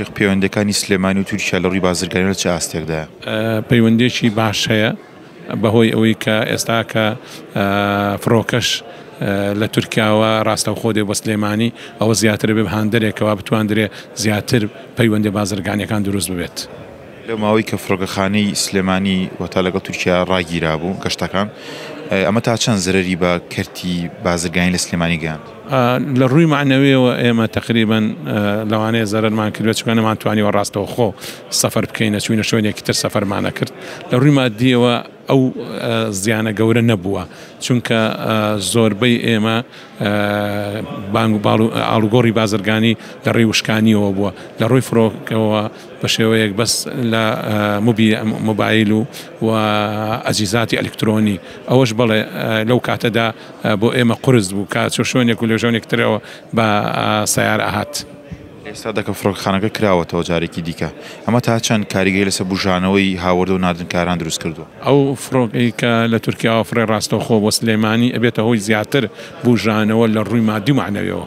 شێخ پەیوەندیەکانی سلێمانی و تورکیا لە ڕووی بازرگانیەوە چه ئاستێکدایە؟ پەیوەندێکی باش هەیە بەهۆی ئەوەی کە ئێستا کە فڕۆکەش لە تورکیاوە ڕاستەوخۆ دێ بە سلێمانی ئەوە زیاتر بێ هاندەرێکەوە بتواندرێ زیاتر پەیوەندی بازرگانیەکان دروست ببێت. لەو ماوەی کە فڕۆکەخانەی سلێمانی وەتا لەگەڵ تورکیا ڕاگیرا بوو گەشتەکان ئەمە تا چەند زەرەری بە کەرتی بازرگانی لە سلێمانی گەیاند؟ لە ڕووی معنەویەوە ئێمە تقریبا لەوانەیە زەرمان کردوێت چونکە نەمانتوانیوە ڕاستەوخۆ سەفەر بکەین نەچوینە شوێنێکی تر سەفەرمانە کرد. لە ڕووی مادیەوە ئەو زیانە گەورە نەبووە چونکە زۆربەی ئێمە بانگ و ئاڵوگۆڕی بازرگانی لە ڕێی وشکانیەوە بووە لە ڕووی فڕۆکەوە بە شێوەیەک بەس لە مۆبایل و ئەجیزاتی ئەلکترۆنی ئەوەش بڵێ لەو کاتەدا بۆ ئێمە قرس بوو کات شوێنێک و لە ژۆنێک ترەوە بە سەیارە ئاهات. ئێستا دەکە فڕۆکەخانەکە کراوەتەوە جارێکی دیکە ئەمە تا چەند کاریگەری لەسەر بژانەوەی هاوردە و ناردنکاران دروست کردووە؟ ئەو فڕۆکەی کە لە تورکیاوە فڕێ ڕاستەوخۆ بۆ سلێمانی ئەبێتە هۆی زیاتر بژانەوە لە ڕووی مادی و معنەویەوە.